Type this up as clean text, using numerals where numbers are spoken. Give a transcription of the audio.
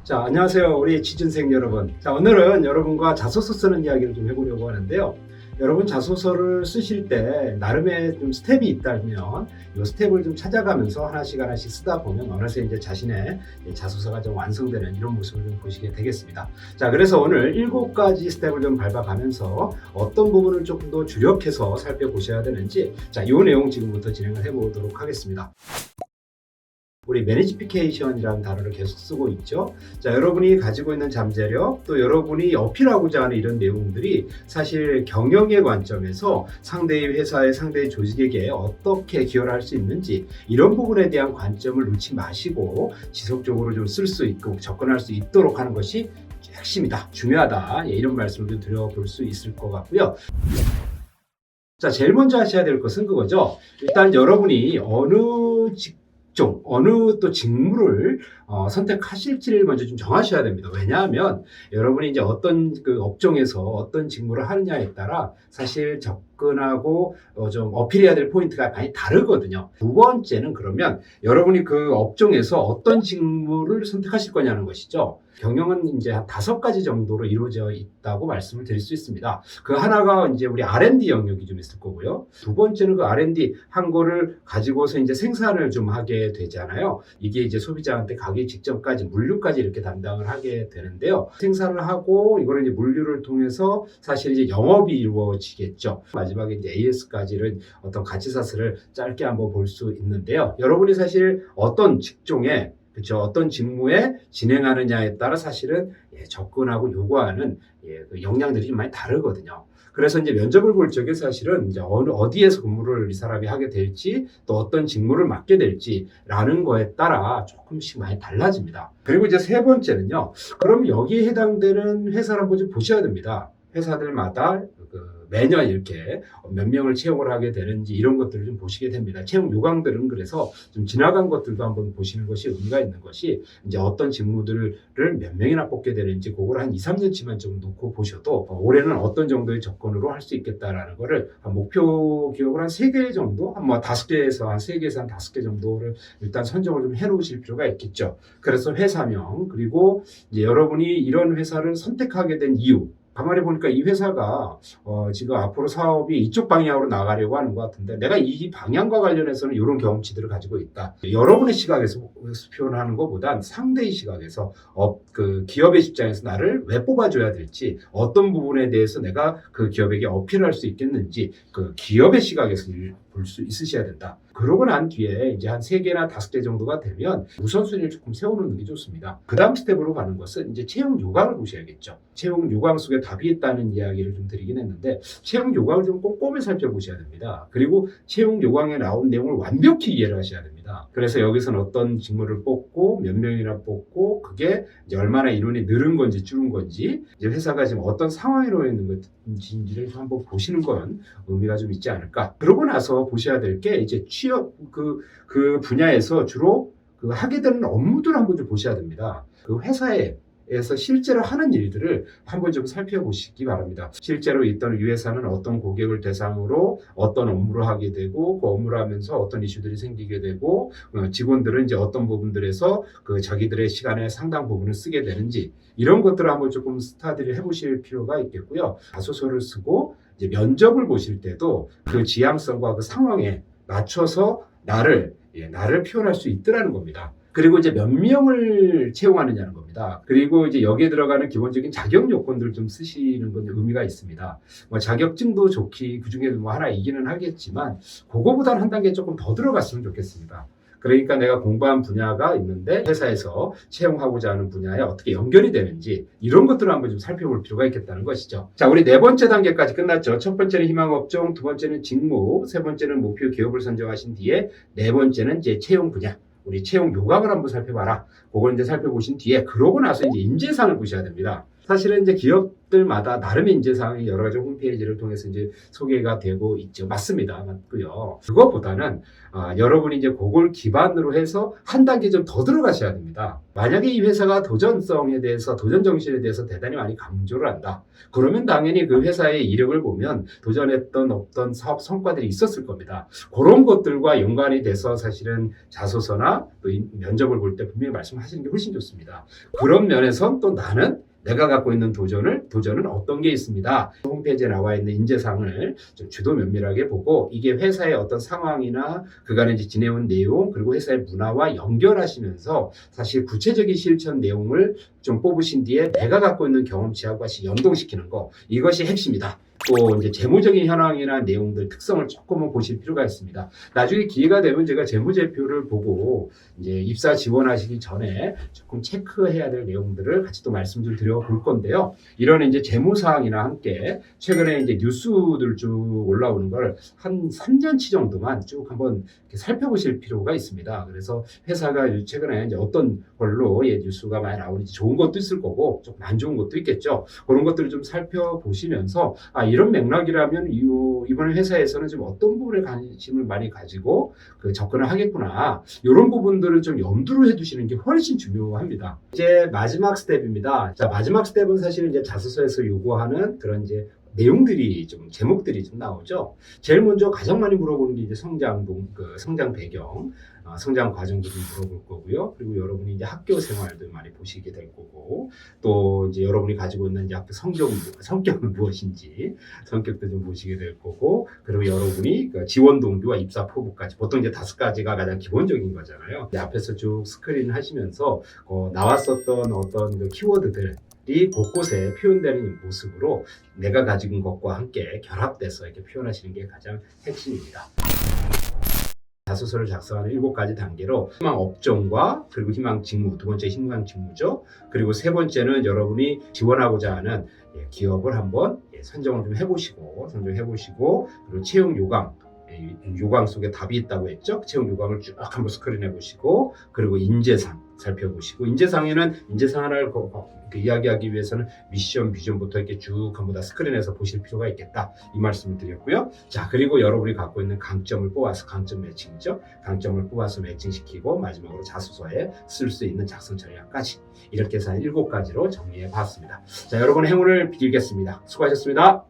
자, 안녕하세요. 우리 취준생 여러분. 자, 오늘은 여러분과 자소서 쓰는 이야기를 좀 해보려고 하는데요. 여러분 자소서를 쓰실 때 나름의 좀 스텝이 있다면 이 스텝을 좀 찾아가면서 하나씩 쓰다 보면 어느새 이제 자신의 자소서가 좀 완성되는 이런 모습을 좀 보시게 되겠습니다. 자, 그래서 오늘 7가지 스텝을 좀 밟아가면서 어떤 부분을 조금 더 주력해서 살펴보셔야 되는지, 자, 이 내용 지금부터 진행을 해보도록 하겠습니다. 우리 매니지피케이션이라는 단어를 계속 쓰고 있죠. 자, 여러분이 가지고 있는 잠재력, 또 여러분이 어필하고자 하는 이런 내용들이 사실 경영의 관점에서 상대의 회사의 상대의 조직에게 어떻게 기여를 할 수 있는지, 이런 부분에 대한 관점을 놓지 마시고 지속적으로 좀 쓸 수 있고 접근할 수 있도록 하는 것이 핵심이다, 중요하다, 이런 말씀을 좀 드려볼 수 있을 것 같고요. 자, 제일 먼저 하셔야 될 것은 그거죠. 일단 여러분이 어느 또 직무를 선택하실지를 먼저 좀 정하셔야 됩니다. 왜냐하면 여러분이 이제 어떤 그 업종에서 어떤 직무를 하느냐에 따라 사실 접근하고 좀 어필해야 될 포인트가 많이 다르거든요. 두 번째는 그러면 여러분이 그 업종에서 어떤 직무를 선택하실 거냐는 것이죠. 경영은 이제 한 5가지 정도로 이루어져 있다고 말씀을 드릴 수 있습니다. 그 하나가 이제 우리 R&D 영역이 좀 있을 거고요. 두 번째는 그 R&D 한 거를 가지고서 이제 생산을 좀 하게 되잖아요. 이게 이제 소비자한테 가기 직전까지 물류까지 이렇게 담당을 하게 되는데요. 생산을 하고 이거를 이제 물류를 통해서 사실 이제 영업이 이루어지겠죠. 마지막에 이제 AS까지는 어떤 가치사슬을 짧게 한번 볼 수 있는데요. 여러분이 사실 어떤 직종에, 그렇죠, 어떤 직무에 진행하느냐에 따라 사실은 접근하고 요구하는 그 역량들이 좀 많이 다르거든요. 그래서 이제 면접을 볼 적에 사실은 이제 어디에서 근무를 이 사람이 하게 될지, 또 어떤 직무를 맡게 될지라는 거에 따라 조금씩 많이 달라집니다. 그리고 이제 세 번째는요, 그럼 여기에 해당되는 회사를 한번 좀 보셔야 됩니다. 회사들마다 매년 이렇게 몇 명을 채용을 하게 되는지 이런 것들을 좀 보시게 됩니다. 채용 요강들은 그래서 좀 지나간 것들도 한번 보시는 것이 의미가 있는 것이, 이제 어떤 직무들을 몇 명이나 뽑게 되는지 그걸 한 2, 3년치만 좀 놓고 보셔도 올해는 어떤 정도의 접근으로 할 수 있겠다라는 거를 목표 기업을 한 3개 정도, 뭐 5개에서 한 3개에서 한 5개 정도를 일단 선정을 좀 해놓으실 필요가 있겠죠. 그래서 회사명, 그리고 이제 여러분이 이런 회사를 선택하게 된 이유, 가만히 보니까 이 회사가 지금 앞으로 사업이 이쪽 방향으로 나가려고 하는 것 같은데 내가 이 방향과 관련해서는 이런 경험치들을 가지고 있다. 여러분의 시각에서 표현하는 것보단 상대의 시각에서 그 기업의 입장에서 나를 왜 뽑아줘야 될지, 어떤 부분에 대해서 내가 그 기업에게 어필할 수 있겠는지 그 기업의 시각에서 볼 수 있으셔야 된다. 그러고 난 뒤에 이제 한 3개나 5개 정도가 되면 우선순위를 조금 세워놓는 게 좋습니다. 그 다음 스텝으로 가는 것은 이제 채용 요강을 보셔야겠죠. 채용 요강 속에 답이 있다는 이야기를 좀 드리긴 했는데, 채용 요강을 좀 꼼꼼히 살펴보셔야 됩니다. 그리고 채용 요강에 나온 내용을 완벽히 이해를 하셔야 됩니다. 그래서 여기서는 어떤 직무를 뽑고 몇 명이나 뽑고 그게 이제 얼마나 인원이 늘은 건지 줄은 건지, 이제 회사가 지금 어떤 상황으로 있는 건지를 한번 보시는 건 의미가 좀 있지 않을까. 그러고 나서 보셔야 될 게 이제 취업 그 분야에서 주로 그 하게 되는 업무들을 한번 좀 보셔야 됩니다. 그 회사에서 실제로 하는 일들을 한번 좀 살펴보시기 바랍니다. 실제로 있던 이 회사는 어떤 고객을 대상으로 어떤 업무를 하게 되고, 그 업무를 하면서 어떤 이슈들이 생기게 되고, 직원들은 이제 어떤 부분들에서 그 자기들의 시간의 상당 부분을 쓰게 되는지, 이런 것들을 한번 조금 스터디를 해보실 필요가 있겠고요. 자소서를 쓰고 이제 면접을 보실 때도 그 지향성과 그 상황에 맞춰서 나를 표현할 수 있더라는 겁니다. 그리고 이제 몇 명을 채용하느냐는 겁니다. 그리고 이제 여기에 들어가는 기본적인 자격 요건들 좀 쓰시는 건 의미가 있습니다. 뭐 자격증도 좋기, 그 중에 뭐 하나 있기는 하겠지만 그거보다는 한 단계 조금 더 들어갔으면 좋겠습니다. 그러니까 내가 공부한 분야가 있는데 회사에서 채용하고자 하는 분야에 어떻게 연결이 되는지, 이런 것들을 한번 좀 살펴볼 필요가 있겠다는 것이죠. 자, 우리 4번째 단계까지 끝났죠. 첫 번째는 희망업종, 두 번째는 직무, 세 번째는 목표 기업을 선정하신 뒤에 4번째는 이제 채용 분야. 우리 채용 요강을 한번 살펴봐라. 그걸 이제 살펴보신 뒤에, 그러고 나서 이제 인재상을 보셔야 됩니다. 사실은 이제 기업들마다 나름의 인재사항이 여러 가지 홈페이지를 통해서 이제 소개가 되고 있죠. 맞습니다. 맞고요. 그것보다는 여러분이 이제 그걸 기반으로 해서 한 단계 좀 더 들어가셔야 됩니다. 만약에 이 회사가 도전성에 대해서, 도전 정신에 대해서 대단히 많이 강조를 한다. 그러면 당연히 그 회사의 이력을 보면 도전했던 어떤 사업 성과들이 있었을 겁니다. 그런 것들과 연관이 돼서 사실은 자소서나 또 면접을 볼 때 분명히 말씀하시는 게 훨씬 좋습니다. 그런 면에서 또 나는 내가 갖고 있는 도전은 어떤 게 있습니다. 홈페이지에 나와 있는 인재사항을 좀 주도 면밀하게 보고 이게 회사의 어떤 상황이나 그간에 이제 지내온 내용 그리고 회사의 문화와 연결하시면서 사실 구체적인 실천 내용을 좀 뽑으신 뒤에 내가 갖고 있는 경험치하고 같이 연동시키는 거 이것이 핵심이다. 또 이제 재무적인 현황이나 내용들 특성을 조금은 보실 필요가 있습니다. 나중에 기회가 되면 제가 재무제표를 보고 이제 입사 지원하시기 전에 조금 체크해야 될 내용들을 같이 또 말씀 좀 드려볼 건데요. 이런 이제 재무사항이나 함께 최근에 이제 뉴스들 쭉 올라오는 걸 한 3년치 정도만 쭉 한번 이렇게 살펴보실 필요가 있습니다. 그래서 회사가 최근에 이제 어떤 걸로 뉴스가 많이 나오는지 좋은 것도 있을 거고 조금 안 좋은 것도 있겠죠. 그런 것들을 좀 살펴보시면서 이런 맥락이라면 이번에 회사에서는 좀 어떤 부분에 관심을 많이 가지고 접근을 하겠구나. 이런 부분들을 좀 염두를 해두시는 게 훨씬 중요합니다. 이제 마지막 스텝입니다. 자, 마지막 스텝은 사실 이제 자소서에서 요구하는 그런 이제 내용들이 좀 제목들이 좀 나오죠. 제일 먼저 가장 많이 물어보는 게 이제 성장 배경, 성장 과정도 좀 물어볼 거고요. 그리고 여러분이 이제 학교 생활도 많이 보시게 될 거고, 또 이제 여러분이 가지고 있는 이제 학교 성격은 무엇인지 성격도 좀 보시게 될 거고, 그리고 여러분이 지원 동기와 입사 포부까지 보통 이제 5가지가 가장 기본적인 거잖아요. 앞에서 쭉 스크린 하시면서 나왔었던 어떤 그 키워드들 이 곳곳에 표현되는 모습으로 내가 가진 것과 함께 결합돼서 이렇게 표현하시는 게 가장 핵심입니다. 자소서를 작성하는 7가지 단계로 희망 업종과 그리고 희망 직무, 두 번째 희망 직무죠. 그리고 세 번째는 여러분이 지원하고자 하는 기업을 한번 선정을 좀 해보시고 그리고 채용 요강 속에 답이 있다고 했죠. 채용 요강을 쭉 한번 스크린해 보시고 그리고 인재상 살펴보시고 인재상 하나를 이야기하기 위해서는 미션, 비전부터 이렇게 쭉 한번 다 스크린에서 보실 필요가 있겠다. 이 말씀을 드렸고요. 자, 그리고 여러분이 갖고 있는 강점을 뽑아서 강점 매칭이죠. 강점을 뽑아서 매칭시키고 마지막으로 자소서에 쓸 수 있는 작성 전략까지 이렇게 해서 한 7가지로 정리해 봤습니다. 자, 여러분의 행운을 빌겠습니다. 수고하셨습니다.